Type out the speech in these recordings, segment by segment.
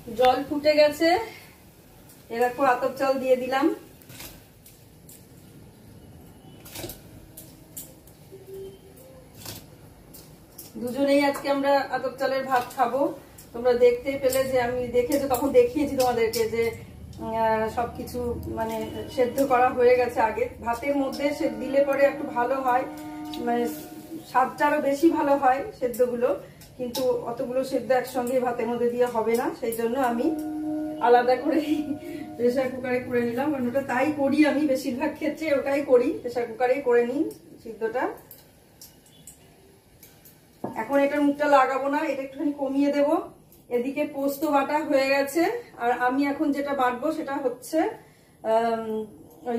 জল ফুটে গেছে, এরকম আতপ চাল দিয়ে দিলাম। দুজনেই আজকে আমরা আতপ চালের ভাত খাবো। তোমরা দেখতেই পেলে যে আমি দেখেছো, তখন দেখিয়েছি তোমাদেরকে যে সবকিছু মানে সেদ্ধ করা হয়ে গেছে আগে। ভাতের মধ্যে সে দিলে পরে একটু ভালো হয়, মানে স্বাদটা আরো বেশি ভালো হয় সেদ্ধগুলো, কিন্তু অতগুলো সেদ্ধ একসঙ্গে ভাতের মধ্যে দিয়ে হবে না, সেই জন্য আমি আলাদা করে প্রেসার কুকারে করে নিলাম। কারণ ওটা তাই করি আমি, বেশিরভাগ ক্ষেত্রে ওটাই করি, প্রেসার কুকারেই করে নিই সিদ্ধটা। এখন এটার মুখটা লাগাবো না, এটা একটুখানি কমিয়ে দেব। এদিকে পোস্ত বাটা হয়ে গেছে, আর আমি এখন যেটা বাটবো সেটা হচ্ছে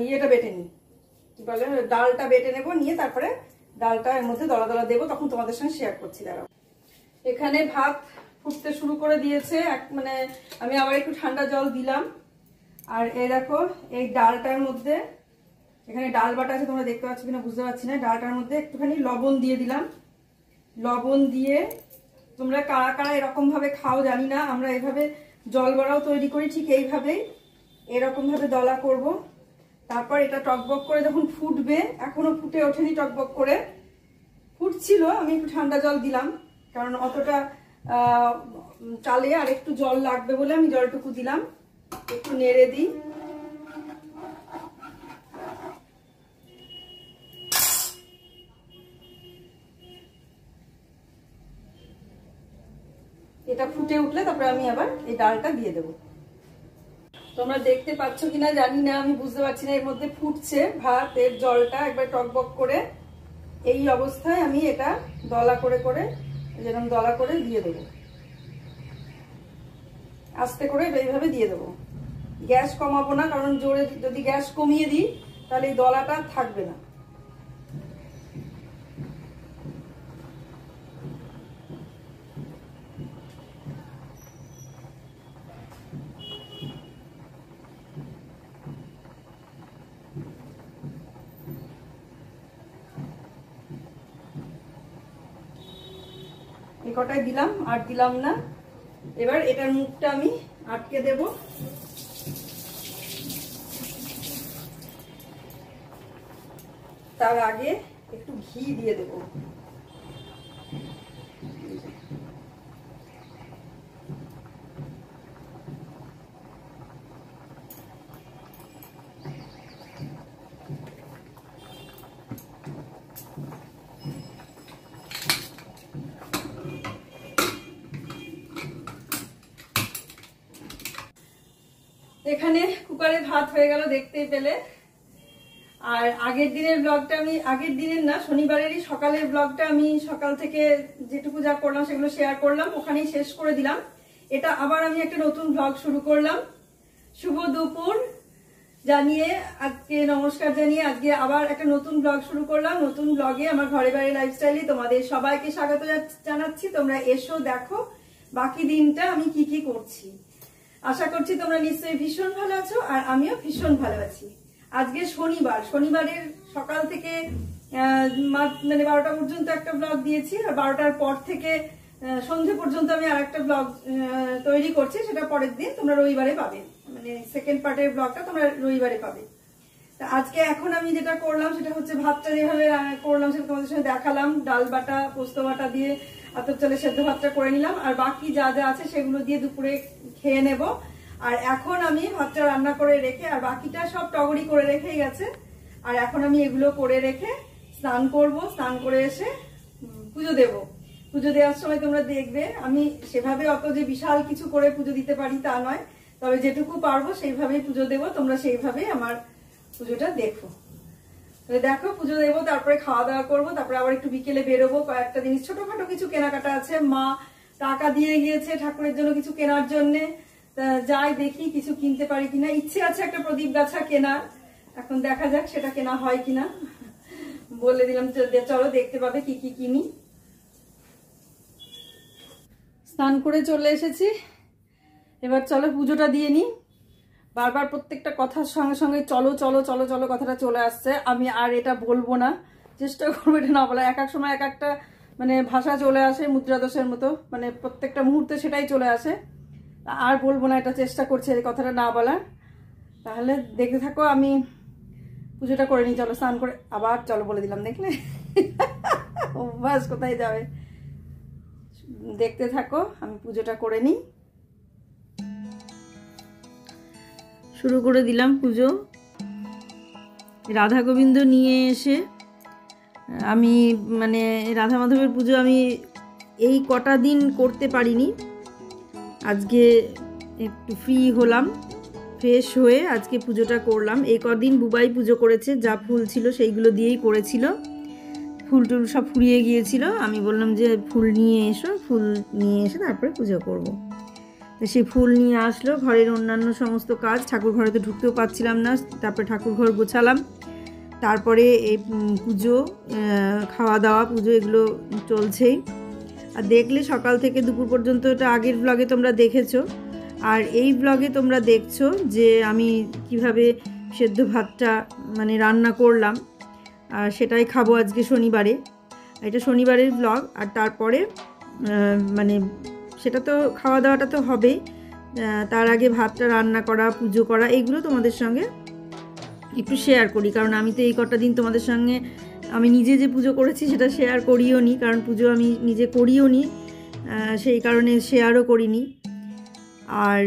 ইয়েটা বেটে নিই, কি বলে, ডালটা বেটে নেবো, নিয়ে তারপরে ডালটা এর মধ্যে দলা দলা দেবো, তখন তোমাদের সঙ্গে শেয়ার করছি। দাঁড়াও, এখানে ভাত ফুটতে শুরু করে দিয়েছে, মানে আমি আবার একটু ঠান্ডা জল দিলাম। আর এই দেখো এই ডালটার মধ্যে, এখানে ডাল বাটা আছে, তোমরা দেখতে পাচ্ছ কিনা বুঝতে পারছি না, ডালটার মধ্যে একটুখানি লবণ দিয়ে দিলাম। লবণ দিয়ে, তোমরা কারা কারা এরকম ভাবে খাও জানি না, আমরা এইভাবে জল বড়াও তৈরি করি, ঠিক এইভাবেই এরকম ভাবে দলা করব। তারপর এটা টকবক করে যখন ফুটবে, এখনো ফুটে ওঠেনি, টকবক করে ফুটছিল, আমি একটু ঠান্ডা জল দিলাম, কারণ অতটা চালে আর একটু জল লাগবে বলে আমি জলটুকু দিলাম। একটু নেড়ে দিই। এটা ফুটে উঠলে তারপরে আমি আবার এই ডালটা দিয়ে দেবো। তোমরা দেখতে পাচ্ছ কিনা জানি না, আমি বুঝতে পারছি না, এর মধ্যে ফুটছে ভাতের জলটা একবার টকবক করে। এই অবস্থায় আমি এটা দলা করে করে, যেরকম দলা করে দিয়ে দেবো, আস্তে করে এইভাবে দিয়ে দেবো। গ্যাস কমাবো না, কারণ জোরে যদি গ্যাস কমিয়ে দিই তাহলে এই দলাটা থাকবে না। এই কটাই দিলাম, আর দিলাম না। এবার এটার মুখটা আমি আটকে দেব। তার আগে একটু ঘি দিয়ে দেব। এখানে কুকারে ভাত হয়ে গেল, দেখতেই পেলে। আর আগের দিনের ব্লগটা আমি, আগের দিনের না, শনিবারেরই সকালের ব্লগটা আমি সকাল থেকে যেটুকু যা করলাম সেগুলো শেয়ার করলাম, ওখানেই শেষ করে দিলাম। এটা আবার আমি একটা নতুন ব্লগ শুরু করলাম। শুভ দুপুর জানিয়ে, আজকে নমস্কার জানিয়ে আজকে আবার একটা নতুন ব্লগ শুরু করলাম। নতুন ব্লগে আমার ঘরে বাড়ি লাইফস্টাইলে তোমাদের সবাইকে স্বাগত জানাচ্ছি। তোমরা এসো, দেখো বাকি দিনটা আমি কি কি করছি। আশা করছি তোমরা নিশ্চয়ই ভীষণ ভালো আছো, আর আমিও ভীষণ ভালো আছি। আজকে শনিবার, শনিবারের সকাল থেকে মানে 12টা পর্যন্ত একটা ব্লগ দিয়েছি, আর 12টার পর থেকে সন্ধ্যে পর্যন্ত আমি আর একটা ব্লগ তৈরি করছি, সেটা পরের দিন তোমরা রবিবারে পাবে, মানে সেকেন্ড পার্টের ব্লগটা তোমরা রবিবারে পাবে। তা আজকে এখন আমি যেটা করলাম সেটা হচ্ছে, ভাতটা যেভাবে করলাম সেটা তোমাদের সঙ্গে দেখালাম। ডাল বাটা, পোস্ত বাটা দিয়ে আতপ চালের সেদ্ধ ভাতটা করে নিলাম, আর বাকি যা যা আছে সেগুলো দিয়ে দুপুরে খেয়ে নেব। আর এখন আমি ভাতটা রান্না করে রেখে, আর বাকিটা সব টগরি করে রেখেই গেছে, আর এখন আমি এগুলো করে রেখে স্নান করব। স্নান করে এসে পুজো দেব। পুজো দেওয়ার সময় তোমরা দেখবে, আমি সেভাবে অত যে বিশাল কিছু করে পুজো দিতে পারি তা নয়, তবে যেটুকু পারবো সেইভাবেই পুজো দেব। তোমরা সেইভাবেই আমার পুজোটা দেখো। দেখো পুজো দেবো, তারপরে খাওয়া দাওয়া করবো, তারপরে আবার একটু বিকেলে বেরোবো। কয়েকটা জিনিস ছোটখাটো কিছু কেনাকাটা আছে, মা টাকা দিয়ে গিয়েছে ঠাকুরের জন্য কিছু কেনার জন্য। যাই দেখি কিছু কিনতে পারি কিনা। ইচ্ছে আছে একটা প্রদীপ গাছা কেনার, এখন দেখা যাক সেটা কেনা হয় কিনা। বলে দিলাম চলো দেখতে পাবে কি কি কিনি। স্নান করে চলে এসেছি, এবার চলো পুজোটা দিয়ে নি। বারবার প্রত্যেকটা কথার সঙ্গে সঙ্গে চলো চলো চলো চলো কথাটা চলে আসছে, আমি আর এটা বলবো না, চেষ্টা করবো এটা না বলা। এক এক সময় এক একটা মানে ভাষা চলে আসে মুদ্রা দোষের মতো, মানে প্রত্যেকটা মুহূর্তে সেটাই চলে আসে। আর বলবো না, এটা চেষ্টা করছি এই কথাটা না বলার। তাহলে দেখতে থাকো, আমি পুজোটা করে নিই। চলো স্নান করে আবার চলো বলে দিলাম, দেখলে অভ্যাস কোথায় যাবে। দেখতে থাকো, আমি পুজোটা করে নিই। শুরু করে দিলাম পুজো। রাধা গোবিন্দ নিয়ে এসে আমি মানে রাধা মাধবের পুজো আমি এই কটা দিন করতে পারিনি। আজকে একটু ফ্রি হলাম, ফ্রেশ হয়ে আজকে পুজোটা করলাম। এই কদিন বুবাই পুজো করেছে, যা ফুল ছিল সেইগুলো দিয়েই করেছিল। ফুল টুল সব ফুরিয়ে গিয়েছিল। আমি বললাম যে ফুল নিয়ে এসো, ফুল নিয়ে এসে তারপরে পুজো করব। তো সেই ফুল নিয়ে আসলো। ঘরের অন্যান্য সমস্ত কাজ, ঠাকুর ঘরে তো ঢুকতেও পারছিলাম না, তারপরে ঠাকুর ঘর গোছালাম। তারপরে এই পুজো, খাওয়া দাওয়া, পুজো এগুলো চলছেই। আর দেখলে সকাল থেকে দুপুর পর্যন্ত, এটা আগের ব্লগে তোমরা দেখেছো, আর এই ব্লগে তোমরা দেখছো যে আমি কিভাবে সেদ্ধ ভাতটা মানে রান্না করলাম। আর সেটাই খাবো আজকে শনিবারে। এটা শনিবারের ব্লগ। আর তারপরে মানে সেটা তো খাওয়া দাওয়াটা তো হবেই, তার আগে ভাতটা রান্না করা, পুজো করা, এইগুলো তোমাদের সঙ্গে একটু শেয়ার করি। কারণ আমি তো এই কটা দিন তোমাদের সঙ্গে আমি নিজে যে পুজো করেছি সেটা শেয়ার করিও নি, কারণ পুজো আমি নিজে করিও নি, সেই কারণে শেয়ারও করিনি। আর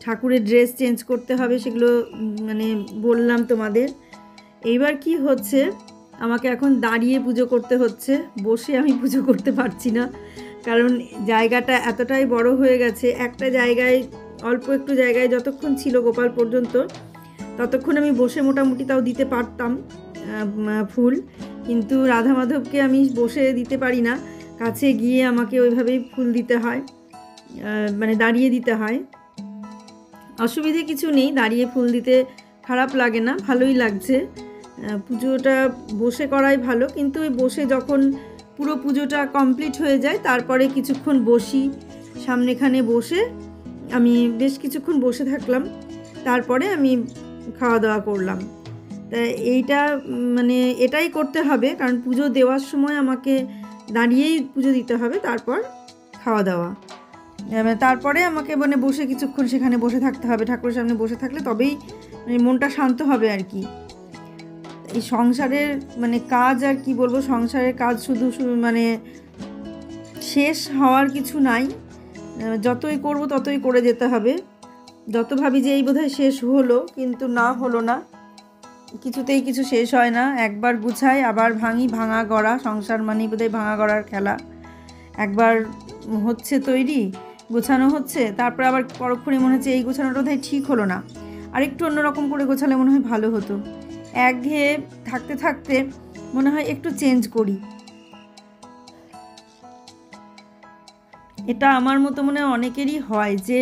ঠাকুরের ড্রেস চেঞ্জ করতে হবে, সেগুলো মানে বললাম তোমাদের। এইবার কি হচ্ছে, আমাকে এখন দাঁড়িয়ে পুজো করতে হচ্ছে, বসে আমি পুজো করতে পারছি না। কারণ জায়গাটা এতটাই বড় হয়ে গেছে, একটা জায়গায় অল্প একটু জায়গায় যতক্ষণ ছিল গোপাল পর্যন্ত ততক্ষণ আমি বসে মোটামুটি তাও দিতে পারতাম ফুল, কিন্তু রাধা মাধবকে আমি বসে দিতে পারি না, কাছে গিয়ে আমাকে ওইভাবেই ফুল দিতে হয়, মানে দাঁড়িয়ে দিতে হয়। অসুবিধে কিছু নেই, দাঁড়িয়ে ফুল দিতে খারাপ লাগে না, ভালোই লাগছে। পুজোটা বসে করাই ভালো, কিন্তু ওই বসে যখন পুরো পুজোটা কমপ্লিট হয়ে যায় তারপরে কিছুক্ষণ বসি, সামনেখানে বসে আমি বেশ কিছুক্ষণ বসে থাকলাম, তারপরে আমি খাওয়া দাওয়া করলাম। তা এইটা মানে এটাই করতে হবে, কারণ পুজো দেওয়ার সময় আমাকে দাঁড়িয়েই পুজো দিতে হবে, তারপর খাওয়া দাওয়া, তারপরে আমাকে মানে বসে কিছুক্ষণ সেখানে বসে থাকতে হবে। ঠাকুরের সামনে বসে থাকলে তবেই মানে মনটা শান্ত হবে আর কি। এই সংসারের মানে কাজ, আর কি বলবো, সংসারের কাজ শুধু মানে শেষ হওয়ার কিছু নাই, যতই করব ততই করে যেতে হবে। যত ভাবি যে এই বোধহয় শেষ হলো, কিন্তু না, হলো না, কিছুতেই কিছু শেষ হয় না। একবার গুছাই আবার ভাঙি, ভাঙা গড়া, সংসার মানেই বোধহয় ভাঙা গড়ার খেলা। একবার হচ্ছে তৈরি, গোছানো হচ্ছে, তারপর আবার পরক্ষণে মনে হচ্ছে এই গোছানোটা বোধহয় ঠিক হলো না, আরেকটু অন্যরকম করে গোছালে মনে হয় ভালো হতো। একঘেয়ে থাকতে থাকতে মনে হয় একটু চেঞ্জ করি। এটা আমার মতো মনে হয় অনেকেরই হয়, যে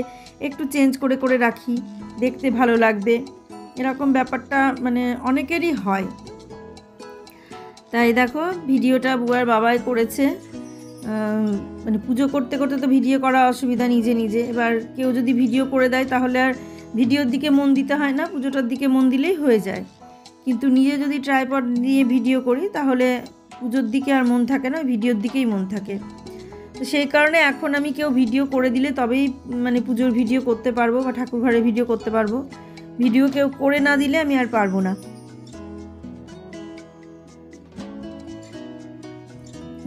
একটু চেঞ্জ করে করে রাখি, দেখতে ভালো লাগবে, এরকম ব্যাপারটা মানে অনেকেরই হয়। তাই দেখো ভিডিওটা বুয়ার বাবাই করেছে। মানে পুজো করতে করতে তো ভিডিও করা অসুবিধা নিজে নিজে, এবার কেউ যদি ভিডিও করে দেয় তাহলে আর ভিডিওর দিকে মন দিতে হয় না, পুজোটার দিকে মন দিলেই হয়ে যায়। কিন্তু নিজে যদি ট্রাইপড দিয়ে ভিডিও করি তাহলে পুজোর দিকে আর মন থাকে না, ভিডিওর দিকেই মন থাকে। তো সেই কারণে এখন আমি কেউ ভিডিও করে দিলে তবেই মানে পুজোর ভিডিও করতে পারবো বা ঠাকুর ঘরে ভিডিও করতে পারবো, ভিডিও কেউ করে না দিলে আমি আর পারবো না।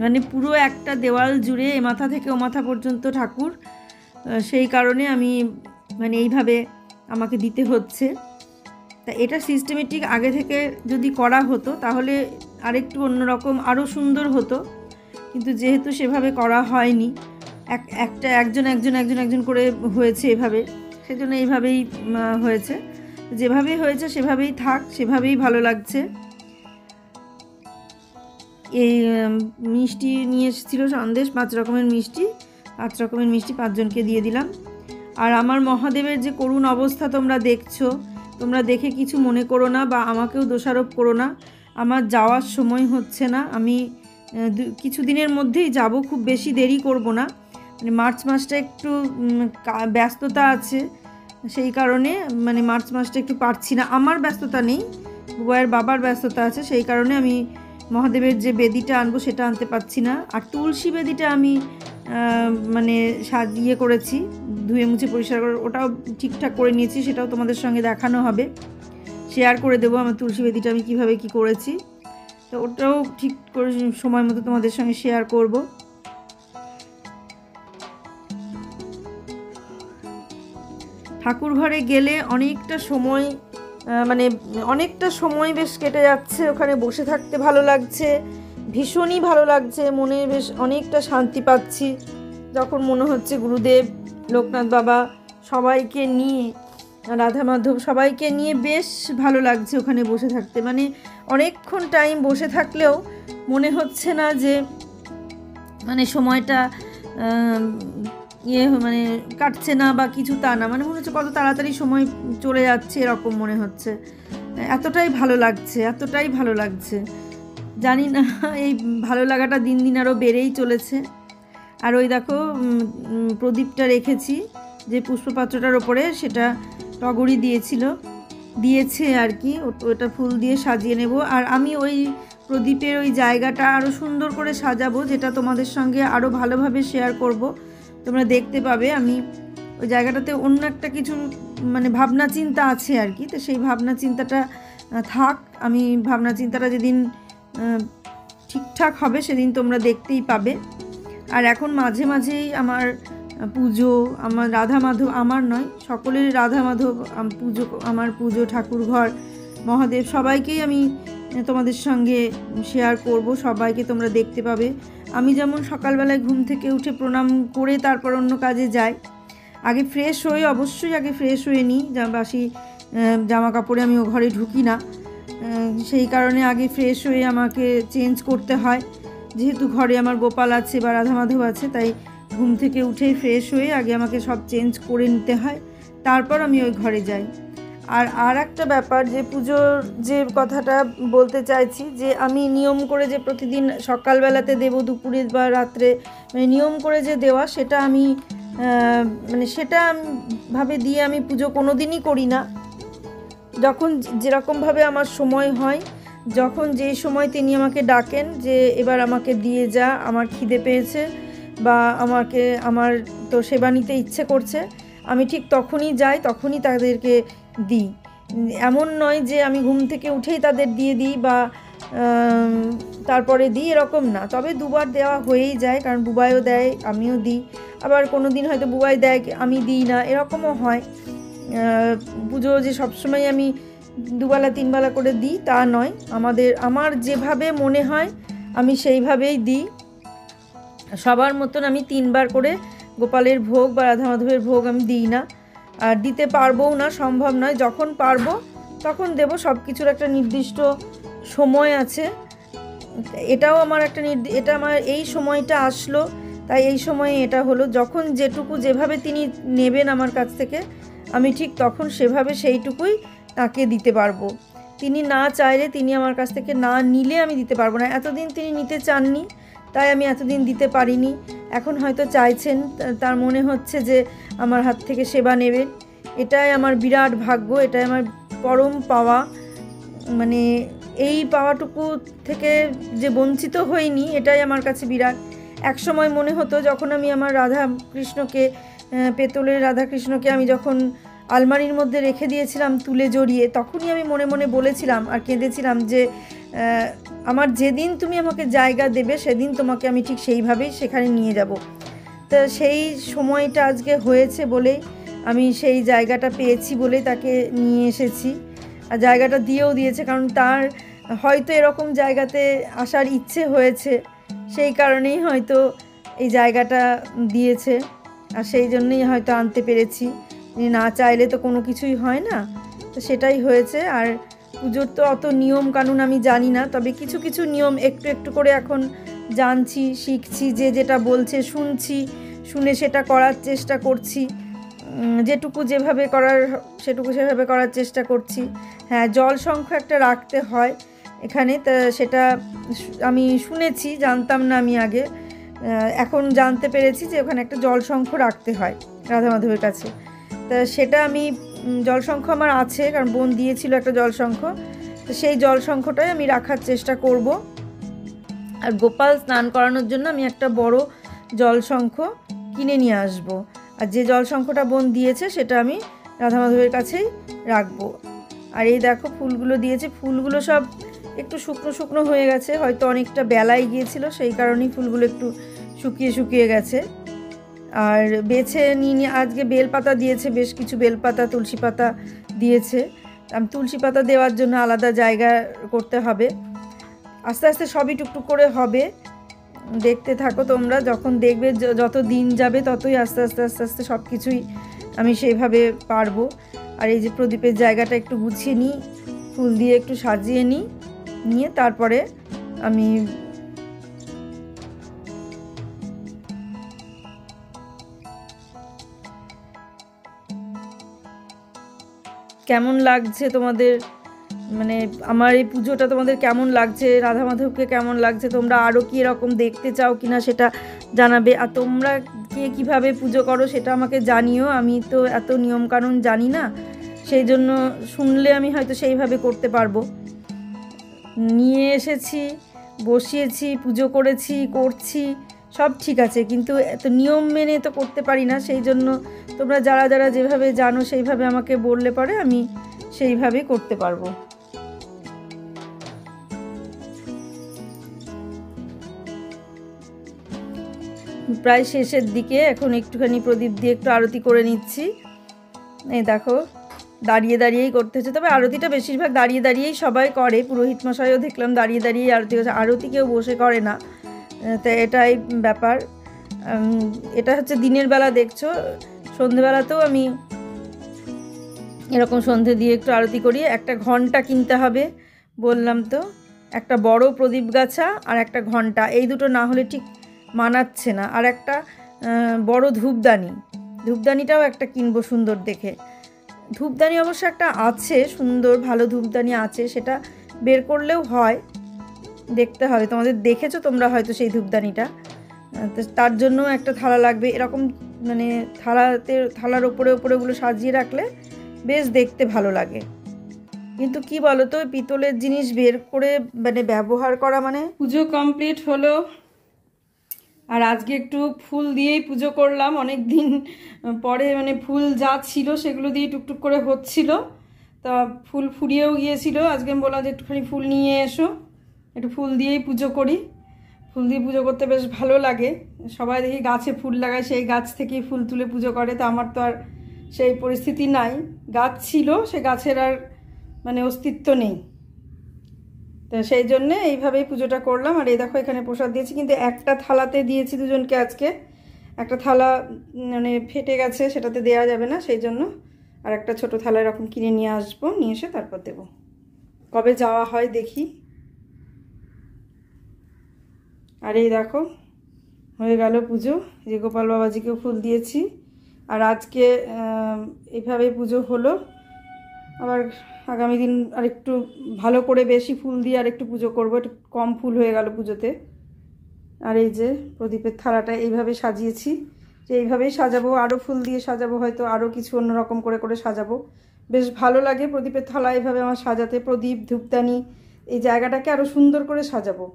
মানে পুরো একটা দেওয়াল জুড়ে এ মাথা থেকে ও মাথা পর্যন্ত ঠাকুর, সেই কারণে আমি মানে এইভাবে আমাকে দিতে হচ্ছে। তা এটা সিস্টেমেটিক আগে থেকে যদি করা হতো তাহলে আরেকটু অন্যরকম আরও সুন্দর হতো, কিন্তু যেহেতু সেভাবে করা হয়নি, একজন করে হয়েছে এভাবে, সেজন্য এইভাবেই হয়েছে। যেভাবেই হয়েছে সেভাবেই থাক, সেভাবেই ভালো লাগছে। এই মিষ্টি নিয়ে এসেছিলো সন্দেশ, 5 রকমের মিষ্টি, 5 রকমের মিষ্টি 5 জনকে দিয়ে দিলাম। আর আমার মহাদেবের যে করুণ অবস্থা তোমরা দেখছো, তোমরা দেখে কিছু মনে করো না বা আমাকেও দোষারোপ করো না। আমার যাওয়ার সময় হচ্ছে না, আমি কিছু দিনের মধ্যেই যাব, খুব বেশি দেরি করব না। মানে মার্চ মাসটা একটু ব্যস্ততা আছে, সেই কারণে মানে মার্চ মাসটা একটু পারছি না। আমার ব্যস্ততা নেই, বুবাইয়ের বাবার ব্যস্ততা আছে, সেই কারণে আমি মহাদেবের যে বেদিটা আনবো সেটা আনতে পারছি না। আর তুলসী বেদিটা আমি মানে সাজিয়ে করেছি, ধুয়ে মুছে পরিষ্কার করে ওটাও ঠিকঠাক করে নিয়েছি, সেটাও তোমাদের সঙ্গে দেখানো হবে, শেয়ার করে দেবো আমার তুলসী বেদিটা আমি কীভাবে কী করেছি। তো ওটাও ঠিক করে সময় মতো তোমাদের সঙ্গে শেয়ার করব। ঠাকুর ঘরে গেলে অনেকটা সময় মানে অনেকটা সময় বেশ কেটে যাচ্ছে, ওখানে বসে থাকতে ভালো লাগছে, ভীষণই ভালো লাগছে, মনে বেশ অনেকটা শান্তি পাচ্ছি। যখন মনে হচ্ছে গুরুদেব, লোকনাথ বাবা সবাইকে নিয়ে, রাধা মাধব সবাইকে নিয়ে বেশ ভালো লাগছে ওখানে বসে থাকতে। মানে অনেকক্ষণ টাইম বসে থাকলেও মনে হচ্ছে না যে মানে সময়টা মানে কাটছে না বা কিছু, তা না, মানে মনে হচ্ছে কত তাড়াতাড়ি সময় চলে যাচ্ছে এরকম মনে হচ্ছে। এতটাই ভালো লাগছে, এতটাই ভালো লাগছে, জানি না এই ভালো লাগাটা দিন দিন আরও বেড়েই চলেছে। আর ওই দেখো প্রদীপটা রেখেছি যে পুষ্পপাত্রটার ওপরে, সেটা টগরি দিয়েছে আর কি, ওটা ফুল দিয়ে সাজিয়ে নেব। আর আমি ওই প্রদীপের ওই জায়গাটা আরও সুন্দর করে সাজাবো, যেটা তোমাদের সঙ্গে আরও ভালোভাবে শেয়ার করব, তোমরা দেখতে পাবে। আমি ওই জায়গাটাতে অন্য একটা কিছু মানে ভাবনা চিন্তা আছে আর কি, তো সেই ভাবনা চিন্তাটা থাক, আমি ভাবনা চিন্তাটা যেদিন ঠিকঠাক হবে সেদিন তোমরা দেখতেই পাবে। আর এখন মাঝে মাঝেই আমার পুজো, আমার রাধা মাধব, আমার নয় সকলের রাধা মাধব পুজো, আমার পুজো, ঠাকুরঘর, মহাদেব সবাইকেই আমি তোমাদের সঙ্গে শেয়ার করব, সবাইকে তোমরা দেখতে পাবে। আমি যেমন সকালবেলায় ঘুম থেকে উঠে প্রণাম করে তারপর অন্য কাজে যাই, আগে ফ্রেশ হয়ে, অবশ্যই আগে ফ্রেশ হয়ে নিই, বাসি জামা কাপড়ে আমি ও ঘরে ঢুকি না, সেই কারণে আগে ফ্রেশ হয়ে আমাকে চেঞ্জ করতে হয়, যেহেতু ঘরে আমার গোপাল আছে বা রাধা মাধব আছে, তাই ঘুম থেকে উঠেই ফ্রেশ হয়ে আগে আমাকে সব চেঞ্জ করে নিতে হয়, তারপর আমি ওই ঘরে যাই। আর একটা ব্যাপার, যে পুজোর যে কথাটা বলতে চাইছি, যে আমি নিয়ম করে যে প্রতিদিন সকালবেলাতে দেব, দুপুরে বা রাত্রে, মানে নিয়ম করে যে দেওয়া, সেটা আমি মানে সেটা ভাবে দিয়ে আমি পুজো কোনো দিনই করি না। যখন যেরকমভাবে আমার সময় হয়, যখন যেই সময় তিনি আমাকে ডাকেন যে এবার আমাকে দিয়ে যা, আমার খিদে পেয়েছে বা আমার তো সেবা নিতে ইচ্ছে করছে, আমি ঠিক তখনই যাই, তখনই তাদেরকে দিই। এমন নয় যে আমি ঘুম থেকে উঠেই তাদের দিয়ে দিই বা তারপরে দিই, এরকম না। তবে দুবার দেওয়া হয়েই যায়, কারণ বুবাইও দেয়, আমিও দিই, আবার কোনো দিন হয়তো বুবাই দেয় আমি দিই না, এরকমও হয়। পুজো যে সবসময় আমি দুবেলা তিনবেলা করে দিই তা নয়, আমার যেভাবে মনে হয় আমি সেইভাবেই দিই। সবার মতন আমি 3 বার করে গোপালের ভোগ বা রাধা মাধবের ভোগ আমি দিই না, আর দিতে পারবও না, সম্ভব নয়। যখন পারবো তখন দেব, সব কিছুর একটা নির্দিষ্ট সময় আছে। এটাও আমার একটা এটা আমার এই সময়টা আসলো, তাই এই সময়ে এটা হলো। যখন যেটুকু যেভাবে তিনি নেবেন আমার কাছ থেকে, আমি ঠিক তখন সেভাবে সেইটুকুই তাকে দিতে পারবো। তিনি না চাইলে, তিনি আমার কাছ থেকে না নিলে আমি দিতে পারবো না। এতদিন তিনি নিতে চাননি, তাই আমি এতদিন দিতে পারিনি। এখন হয়তো চাইছেন, তার মনে হচ্ছে যে আমার হাত থেকে সেবা নেবেন। এটাই আমার বিরাট ভাগ্য, এটাই আমার পরম পাওয়া। মানে এই পাওয়াটুকু থেকে যে বঞ্চিত হইনি, এটাই আমার কাছে বিরাট। এক সময় মনে হতো, যখন আমি আমার রাধা কৃষ্ণকে, পেতলের রাধা কৃষ্ণকে আমি যখন আলমারির মধ্যে রেখে দিয়েছিলাম তুলে জড়িয়ে, তখনই আমি মনে মনে বলেছিলাম আর কেঁদেছিলাম যে আমার যেদিন তুমি আমাকে জায়গা দেবে, সেদিন তোমাকে আমি ঠিক সেইভাবেই সেখানে নিয়ে যাব। তো সেই সময়টা আজকে হয়েছে বলেই, আমি সেই জায়গাটা পেয়েছি বলেই তাকে নিয়ে এসেছি, আর জায়গাটা দিয়েও দিয়েছে, কারণ তার হয়তো এরকম জায়গাতে আসার ইচ্ছে হয়েছে, সেই কারণেই হয়তো এই জায়গাটা দিয়েছে, আর সেই জন্যই হয়তো আনতে পেরেছি। না চাইলে তো কোনো কিছুই হয় না, তো সেটাই হয়েছে। আর পুজোর তো অত নিয়ম কানুন আমি জানি না, তবে কিছু কিছু নিয়ম একটু একটু করে এখন জানছি, শিখছি, যে যেটা বলছে শুনছি, শুনে সেটা করার চেষ্টা করছি, যেটুকু যেভাবে করার সেটুকু সেভাবে করার চেষ্টা করছি। হ্যাঁ, জল সংখ্য একটা রাখতে হয় এখানে, তা সেটা আমি শুনেছি, জানতাম না আমি আগে, এখন জানতে পেরেছি যে ওখানে একটা জল সংখ্য রাখতে হয় রাধা মাধবের কাছে। তা সেটা আমি জল সংখ্য আমার আছে, কারণ বোন দিয়েছিল একটা জল সংখ্য, তো সেই জল সংখ্যটাই আমি রাখার চেষ্টা করব। আর গোপাল স্নান করানোর জন্য আমি একটা বড় জল সংখ্য কিনে নিয়ে আসব। আর যে জল শঙ্খটা বোন দিয়েছে সেটা আমি রাধা মাধবের কাছেই রাখবো। আর এই দেখো ফুলগুলো দিয়েছে, ফুলগুলো সব একটু শুকনো শুকনো হয়ে গেছে, হয়তো অনেকটা বেলায় গিয়েছিল সেই কারণেই ফুলগুলো একটু শুকিয়ে শুকিয়ে গেছে। আর বেছে নিয়ে আজকে বেলপাতা দিয়েছে, বেশ কিছু বেলপাতা তুলসী পাতা দিয়েছে। আমি তুলসী পাতা দেওয়ার জন্য আলাদা জায়গা করতে হবে, আস্তে আস্তে সবই টুকটুক করে হবে। দেখতে থাকো তোমরা, যখন দেখবে যত দিন যাবে ততই আস্তে আস্তে আস্তে আস্তে সব কিছুই আমি সেইভাবে পারবো। আর এই যে প্রদীপের জায়গাটা একটু গুছিয়ে নিই, ফুল দিয়ে একটু সাজিয়ে নিয়ে তারপরে আমি কেমন লাগছে তোমাদের, মানে আমার এই পুজোটা তোমাদের কেমন লাগছে, রাধা মাধবকে কেমন লাগছে, তোমরা আরও কি এরকম দেখতে চাও কিনা সেটা জানাবে। আর তোমরা কে কীভাবে পুজো করো সেটা আমাকে জানিও, আমি তো এত নিয়মকানুন জানি না, সেই জন্য শুনলে আমি হয়তো সেইভাবে করতে পারবো। নিয়ে এসেছি, বসিয়েছি, পুজো করছি সব ঠিক আছে, কিন্তু এত নিয়ম মেনে তো করতে পারি না। সেই জন্য তোমরা যারা যারা যেভাবে জানো সেইভাবে আমাকে বললে পরে আমি সেইভাবেই করতে পারবো। প্রায় শেষের দিকে, এখন একটুখানি প্রদীপ দিয়ে একটু আরতি করে নিচ্ছি। এই দেখো দাঁড়িয়ে দাঁড়িয়েই করতে হচ্ছে, তবে আরতিটা বেশিরভাগ দাঁড়িয়ে দাঁড়িয়েই সবাই করে। পুরোহিত মশাইও দেখলাম দাঁড়িয়ে দাঁড়িয়েই আরতি করছে, আরতি কেউ বসে করে না, তো এটাই ব্যাপার। এটা হচ্ছে দিনের বেলা দেখছো, সন্ধেবেলাতেও আমি এরকম সন্ধে দিয়ে একটু আরতি করি। একটা ঘন্টা কিনতে হবে বললাম তো, একটা বড় প্রদীপ গাছা আর একটা ঘন্টা, এই দুটো না হলে ঠিক মানাচ্ছে না। আর একটা বড় ধূপদানিটাও একটা কিনবো সুন্দর দেখে। ধূপদানি অবশ্য একটা আছে সুন্দর, ভালো ধূপদানি আছে, সেটা বের করলেও হয়, দেখতে হবে। তোমাদের দেখেছো তোমরা হয়তো সেই ধূপদানিটা, তো তার জন্য একটা থালা লাগবে। এরকম মানে থালার ওপরে ওগুলো সাজিয়ে রাখলে বেশ দেখতে ভালো লাগে। কিন্তু কি বলো তো, পিতলের জিনিস বের করে মানে ব্যবহার করা মানে। পুজো কমপ্লিট হলো, আর আজকে একটু ফুল দিয়েই পুজো করলাম। অনেক দিন পরে মানে ফুল যা ছিল সেগুলো দিয়ে টুকটুক করে হচ্ছিল, তা ফুল ফুরিয়েও গিয়েছিল। আজকে আমি বললাম যে একটুখানি ফুল নিয়ে এসো, একটু ফুল দিয়েই পুজো করি। ফুল দিয়ে পুজো করতে বেশ ভালো লাগে। সবাই দেখি গাছে ফুল লাগায়, সেই গাছ থেকেই ফুল তুলে পুজো করে, তো আমার তো আর সেই পরিস্থিতি নাই। গাছ ছিল, সে গাছের আর মানে অস্তিত্ব নেই, তো সেই জন্যে এইভাবেই পুজোটা করলাম। আর এই দেখো এখানে প্রসাদ দিয়েছি, কিন্তু একটা থালাতে দিয়েছি দুজনকে আজকে। একটা থালা মানে ফেটে গেছে, সেটাতে দেওয়া যাবে না, সেই জন্য আর একটা ছোটো থালা এরকম কিনে নিয়ে আসবো, নিয়ে এসে তারপর দেবো। কবে যাওয়া হয় দেখি। আর এই দেখো হয়ে গেল পুজো, যে গোপাল বাবাজিকেও ফুল দিয়েছি। আর আজকে এইভাবেই পুজো হলো। আবার আগামী দিন আরেকটু ভালো করে বেশি ফুল দিয়ে আরেকটু পুজো করবো, একটু কম ফুল হয়ে গেল পুজোতে। আর এই যে প্রদীপের থালাটা এইভাবে সাজিয়েছি, যে এইভাবেই সাজাবো, আরও ফুল দিয়ে সাজাবো, হয়তো আরও কিছু অন্যরকম করে সাজাবো। বেশ ভালো লাগে প্রদীপের থালা এইভাবে আমার সাজাতে। প্রদীপ, ধূপদানি, এই জায়গাটাকে আরও সুন্দর করে সাজাবো,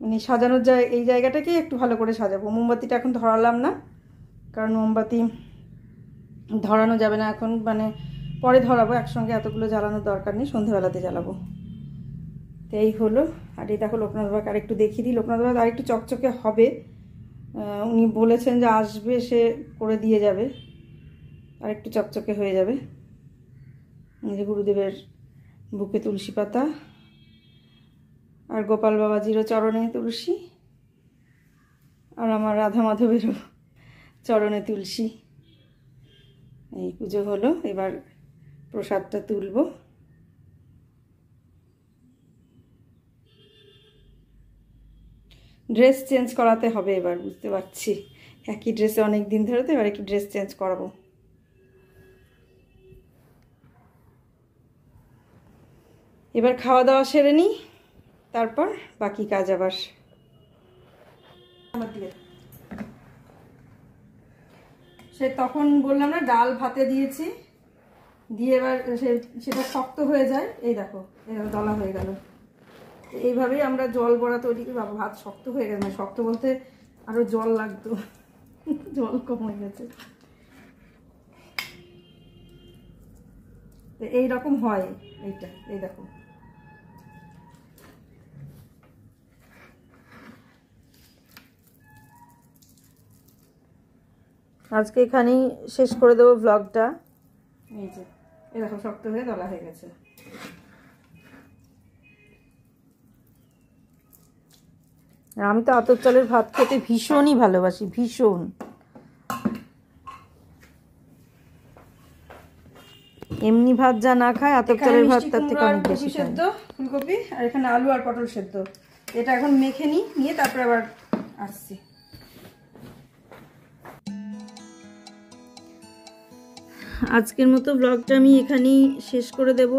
মানে সাজানোর এই জায়গাটাকেই একটু ভালো করে সাজাবো। মোমবাতিটা এখন ধরালাম না, কারণ মোমবাতি ধরানো যাবে না এখন, মানে পরে ধরাবো, একসঙ্গে এতগুলো জ্বালানোর দরকার নেই, সন্ধ্যেবেলাতে জ্বালাবো। তো এই হলো। আর এই দেখো লোকনাথ বাবাকে আরেকটু দেখিয়ে দিই। লোকনাথ বাবা আরেকটু চকচকে হবে, উনি বলেছেন যে আসবে, সে করে দিয়ে যাবে, আরেকটু চকচকে হয়ে যাবে। এই যে গুরুদেবের বুকে তুলসী পাতা, আর গোপাল বাবাজিরও চরণে তুলসী, আর আমার রাধা মাধবেরও চরণে তুলসী। এই পুজো হলো, এবার প্রসাদটা তুলব। ড্রেস চেঞ্জ করাতে হবে এবার, বুঝতে পারছি একই ড্রেসে অনেক দিন ধরে, তো এবার একটু ড্রেস চেঞ্জ করাবো। এবার খাওয়া দাওয়া সেরে নিই, তারপর বাকি কাজ আবার। সে তখন বললাম না ডাল ভাতে দিয়েছি, দিয়ে এবার সেটা শক্ত হয়ে যায়। এই দেখো এবার দলা হয়ে গেল। এইভাবেই আমরা জল বড়া তৈরি করি। বাবা ভাত শক্ত হয়ে গেছে, মানে শক্ত বলতে আরো জল লাগতো, জল কম হয়ে গেছে। তো এইরকম হয় এইটা, এই দেখো। আজকে এখানেই শেষ করে দেবো ব্লগটা। এই যে এরকম শক্ত হয়ে দলা হয়ে গেছে। আমি তো আতপ চালের ভাত খেতে ভীষণই ভালোবাসি, ভীষণ। এমনি ভাত যা না খায় আতপ চালের ভাত তার থেকে অনেক বেশি খায়। সেদ্ধ ফুলকপি আর এখানে আলু আর পটল সেদ্ধ, এটা এখন মেখে নিয়ে তারপরে আবার আসছি। আজকের মতো ব্লগটা আমি এখানেই শেষ করে দেব।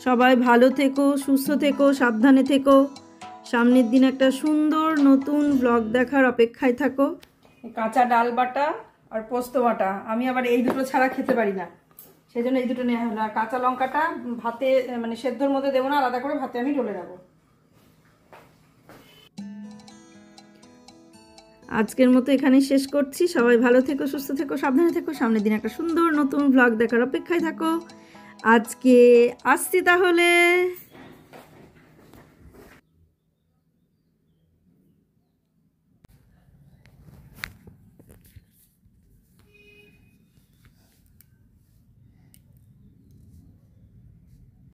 সবাই ভালো থেকো, সুস্থ থেকো, সাবধানে থেকো। সামনের দিন একটা সুন্দর নতুন ব্লগ দেখার অপেক্ষায় থাকো। কাঁচা ডাল বাটা আর পোস্ত বাটা, আমি আবার এই দুটো ছাড়া খেতে পারি না, সেই জন্য এই দুটো নেওয়া হলো। আর কাঁচা লঙ্কাটা ভাতে মানে সেদ্ধর মধ্যে দেবো না, আলাদা করে ভাতে আমি ঢেলে নেবো। আজকের মতো এখানেই শেষ করছি। সবাই ভালো থেকো, সুস্থ থেকো, সাবধানে থেকো। সামনের দিন একটা সুন্দর নতুন ব্লগ দেখার অপেক্ষায় থাকো। আজকে আসছি তাহলে।